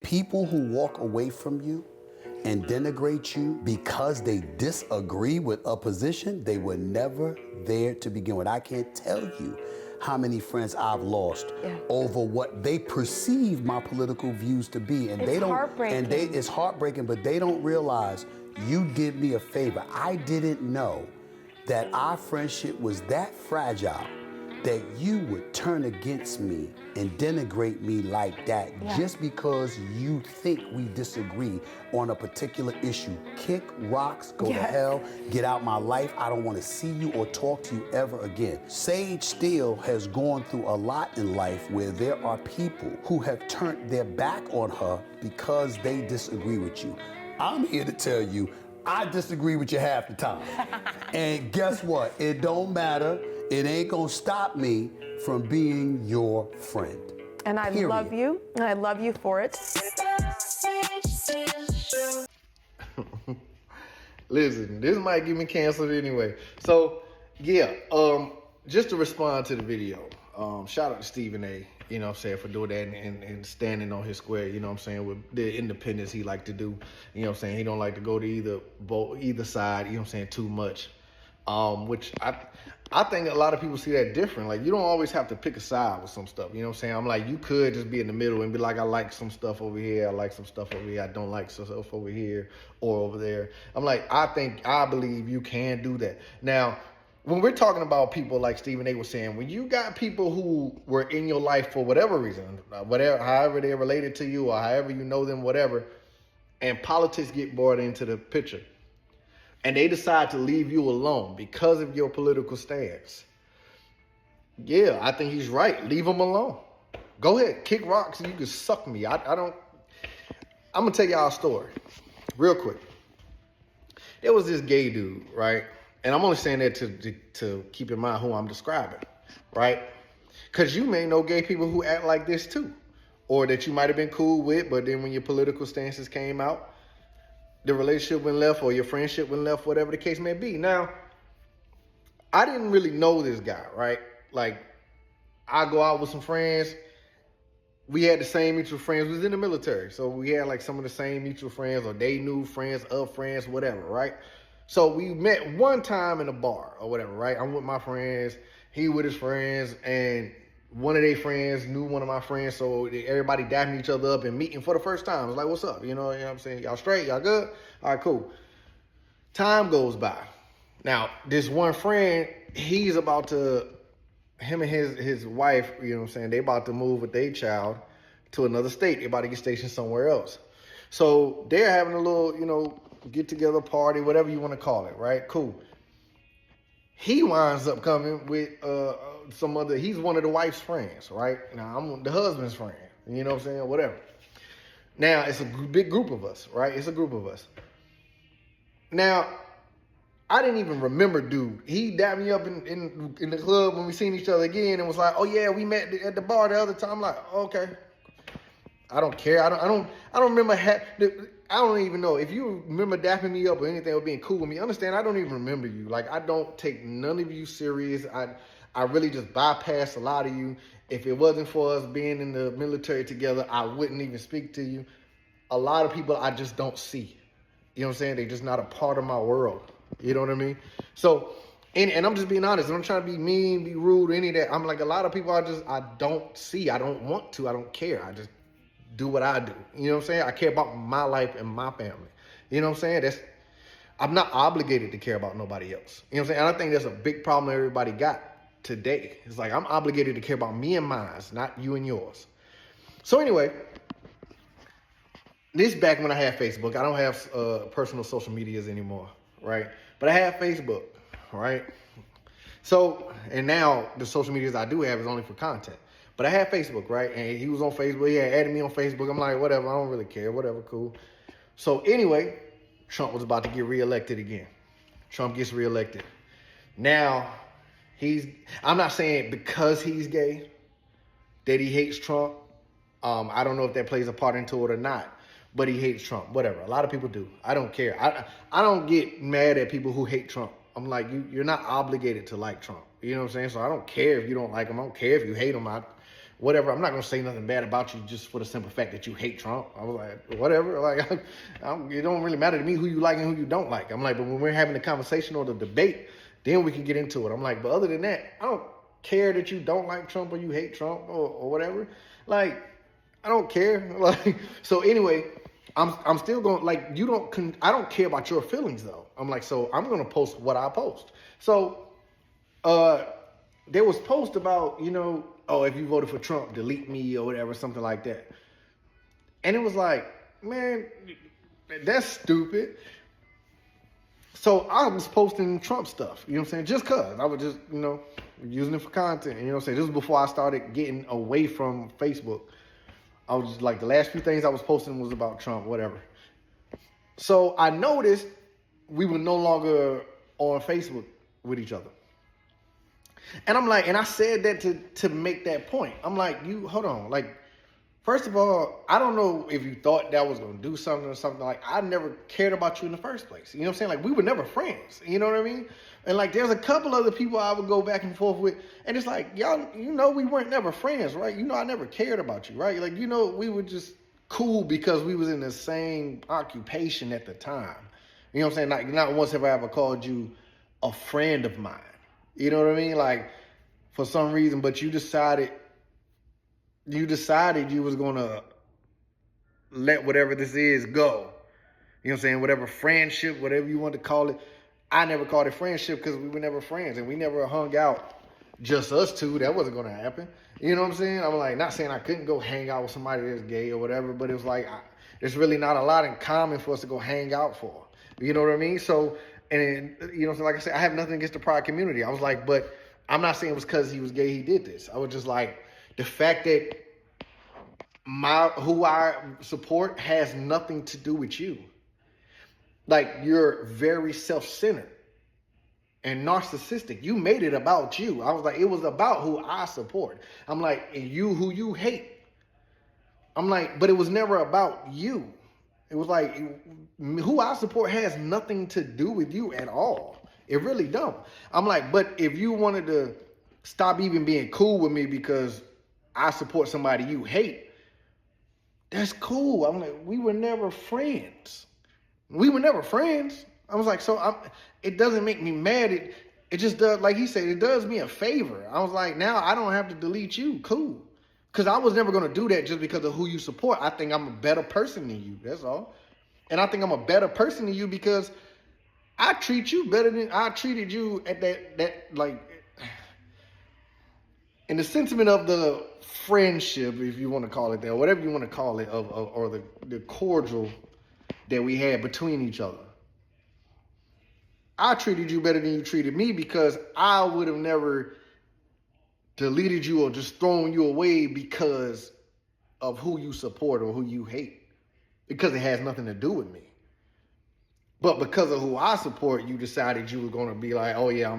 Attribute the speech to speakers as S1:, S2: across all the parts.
S1: People who walk away from you and denigrate you because they disagree with a position, they were never there to begin with. I can't tell you how many friends I've lost over what they perceive my political views to be. And
S2: it's heartbreaking.
S1: It's heartbreaking, but they don't realize you did me a favor. I didn't know that our friendship was that fragile that you would turn against me and denigrate me like that just because you think we disagree on a particular issue. Kick rocks, go to hell, get out my life. I don't want to see you or talk to you ever again. Sage Steele has gone through a lot in life where there are people who have turned their back on her because they disagree with you. I'm here to tell you, I disagree with you half the time. And guess what? It don't matter. It ain't gonna stop me from being your friend.
S2: And I love you, and I love you for it.
S3: Listen, this might get me canceled anyway. So, yeah, just to respond to the video, shout out to Stephen A., you know what I'm saying, for doing that and standing on his square, you know what I'm saying, with the independence he like to do. You know what I'm saying, he don't like to go to either side, you know what I'm saying, too much. Which I think a lot of people see that different. Like, you don't always have to pick a side with some stuff. You know what I'm saying? I'm like, you could just be in the middle and be like, I like some stuff over here. I like some stuff over here. I don't like some stuff over here or over there. I'm like, I believe you can do that. Now, when we're talking about people like Stephen A. was saying, when you got people who were in your life for whatever reason, however they're related to you or however you know them, whatever, and politics get brought into the picture, and they decide to leave you alone because of your political stance, yeah, I think he's right. Leave them alone. Go ahead, kick rocks, and you can suck me. I'm gonna tell y'all a story real quick. There was this gay dude, right? And I'm only saying that to keep in mind who I'm describing, right? Because you may know gay people who act like this too, or that you might have been cool with, but then when your political stances came out, the relationship went left or your friendship went left, whatever the case may be. Now, I didn't really know this guy, right? Like, I go out with some friends. We had the same mutual friends. We was in the military. So we had like some of the same mutual friends, or they knew friends of friends, whatever, right? So we met one time in a bar or whatever, right? I'm with my friends, he with his friends, and one of their friends knew one of my friends, so everybody dapping each other up and meeting for the first time. It was like, what's up? You know what I'm saying? Y'all straight? Y'all good? All right, cool. Time goes by. Now, this one friend, he's about to, him and his wife, you know what I'm saying, they about to move with their child to another state. They about to get stationed somewhere else. So they're having a little, you know, get-together party, whatever you want to call it, right? Cool. He winds up coming with he's one of the wife's friends, right? Now, I'm the husband's friend, you know what I'm saying? Whatever. Now, it's a big group of us, right? It's a group of us. Now, I didn't even remember dude. He dapped me up in the club when we seen each other again and was like, oh yeah, we met at the bar the other time. I'm like, okay. I don't care. I don't remember. I don't even know if you remember dapping me up or anything or being cool with me. Understand? I don't even remember you. Like, I don't take none of you serious. I really just bypass a lot of you. If it wasn't for us being in the military together, I wouldn't even speak to you. A lot of people I just don't see. You know what I'm saying? They're just not a part of my world. You know what I mean? So, and I'm just being honest. I'm not trying to be mean, be rude, or any of that. I'm like, a lot of people I don't see. I don't want to. I don't care. I just do what I do. You know what I'm saying? I care about my life and my family. You know what I'm saying? I'm not obligated to care about nobody else. You know what I'm saying? And I think that's a big problem everybody got today. It's like, I'm obligated to care about me and mine, not you and yours. So anyway, this back when I had Facebook. I don't have personal social medias anymore, right? But I have Facebook, right? So, and now the social medias I do have is only for content. But I had Facebook, right? And he was on Facebook. He had added me on Facebook. I'm like, whatever. I don't really care. Whatever, cool. So anyway, Trump was about to get reelected again. Trump gets reelected. Now, I'm not saying because he's gay that he hates Trump. I don't know if that plays a part into it or not. But he hates Trump. Whatever. A lot of people do. I don't care. I don't get mad at people who hate Trump. I'm like, you're not obligated to like Trump. You know what I'm saying? So I don't care if you don't like him. I don't care if you hate him. whatever. I'm not gonna say nothing bad about you just for the simple fact that you hate Trump. I was like, whatever. Like, it don't really matter to me who you like and who you don't like. I'm like, but when we're having the conversation or the debate, then we can get into it. I'm like, but other than that, I don't care that you don't like Trump or you hate Trump or whatever. Like, I don't care. Like, so anyway, I'm still going, like, I don't care about your feelings though. I'm like, so I'm gonna post what I post. So there was post about, oh, if you voted for Trump, delete me or whatever, something like that. And it was like, man, that's stupid. So I was posting Trump stuff, you know what I'm saying? Just cause I was just, using it for content. You know what I'm saying? This was before I started getting away from Facebook. I was just like, the last few things I was posting was about Trump, whatever. So I noticed we were no longer on Facebook with each other. And I'm like, and I said that to make that point. I'm like, hold on. Like, first of all, I don't know if you thought that was going to do something or something. Like, I never cared about you in the first place. You know what I'm saying? Like, we were never friends. You know what I mean? And like, there's a couple other people I would go back and forth with. And it's like, y'all, we weren't never friends, right? I never cared about you, right? Like, we were just cool because we was in the same occupation at the time. You know what I'm saying? Like, not once have I ever called you a friend of mine. You know what I mean? Like, for some reason, but you decided you was going to let whatever this is go. You know what I'm saying? Whatever friendship, whatever you want to call it. I never called it friendship because we were never friends and we never hung out just us two. That wasn't going to happen. You know what I'm saying? I'm like, not saying I couldn't go hang out with somebody that's gay or whatever, but it was like, there's really not a lot in common for us to go hang out for. You know what I mean? So, and so like I said, I have nothing against the pride community. I was like, but I'm not saying it was because he was gay he did this. I was just like, the fact that who I support has nothing to do with you. Like, you're very self-centered and narcissistic. You made it about you. I was like, it was about who I support. I'm like, and you who you hate. I'm like, but it was never about you. It was like, who I support has nothing to do with you at all. It really don't. I'm like, but if you wanted to stop even being cool with me because I support somebody you hate, that's cool. I'm like, we were never friends. We were never friends. I was like, it doesn't make me mad. It just does, like he said, it does me a favor. I was like, now I don't have to delete you. Cool. Because I was never going to do that just because of who you support. I think I'm a better person than you. That's all. And I think I'm a better person than you because I treat you better than I treated you at that like, in the sentiment of the friendship, if you want to call it that, or whatever you want to call it, or the cordial that we had between each other. I treated you better than you treated me because I would have never deleted you or just thrown you away because of who you support or who you hate, because it has nothing to do with me. But because of who I support, you decided you were going to be like, oh yeah,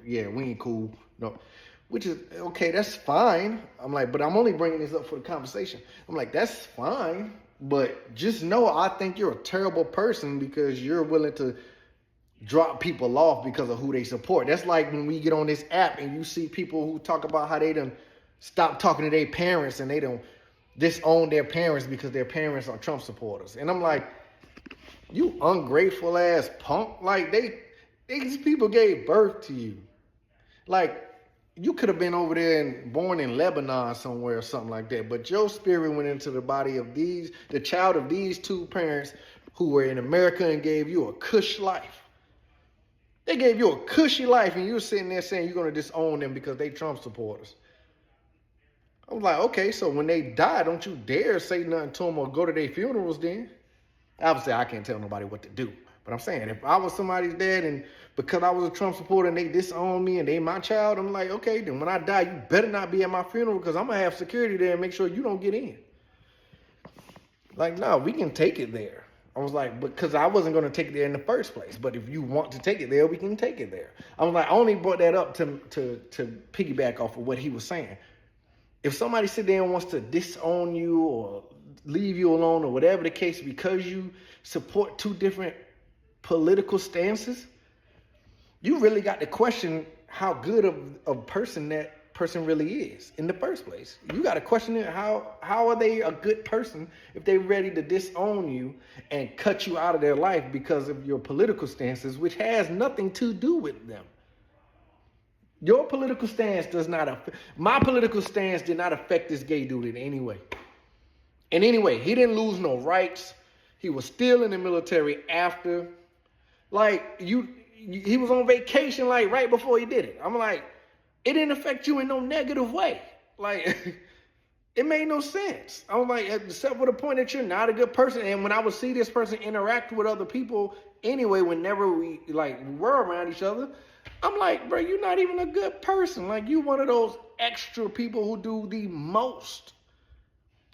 S3: yeah, we ain't cool. No, which is okay. That's fine. I'm like, but I'm only bringing this up for the conversation. I'm like, that's fine, but just know I think you're a terrible person because you're willing to drop people off because of who they support. That's like when we get on this app and you see people who talk about how they done stop talking to their parents and they don't disown their parents because their parents are Trump supporters. And I'm like, you ungrateful ass punk. Like, these people gave birth to you. Like, you could have been over there and born in Lebanon somewhere or something like that, but your spirit went into the body of the child of these two parents who were in America and gave you a cush life. They gave you a cushy life, and you're sitting there saying you're going to disown them because they Trump supporters. I was like, okay, so when they die, don't you dare say nothing to them or go to their funerals then. Obviously, I can't tell nobody what to do. But I'm saying, if I was somebody's dad and because I was a Trump supporter and they disown me and they my child, I'm like, okay, then when I die, you better not be at my funeral because I'm going to have security there and make sure you don't get in. Like, no, we can take it there. I was like, because I wasn't going to take it there in the first place. But if you want to take it there, we can take it there. I was like, I only brought that up to piggyback off of what he was saying. If somebody sit there and wants to disown you or leave you alone or whatever the case because you support two different political stances, you really got to question how good of a person that person really is in the first place. You got to question it. How are they a good person if they're ready to disown you and cut you out of their life because of your political stances, which has nothing to do with them? Your political stance does not affect, my political stance did not affect this gay dude in any way. In any way, he didn't lose no rights. He was still in the military after. Like, he was on vacation, like, right before he did it. I'm like, it didn't affect you in no negative way. Like, it made no sense. I was like, except for the point that you're not a good person. And when I would see this person interact with other people anyway, whenever we were around each other, I'm like, bro, you're not even a good person. Like, you one of those extra people who do the most.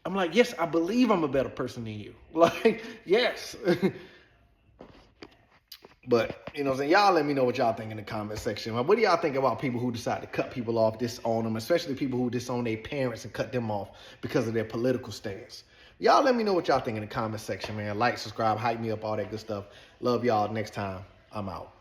S3: I'm like, yes, I believe I'm a better person than you. Like, yes. But, you know what I'm saying? Y'all let me know what y'all think in the comment section. What do y'all think about people who decide to cut people off, disown them, especially people who disown their parents and cut them off because of their political stance? Y'all let me know what y'all think in the comment section, man. Like, subscribe, hype me up, all that good stuff. Love y'all. Next time, I'm out.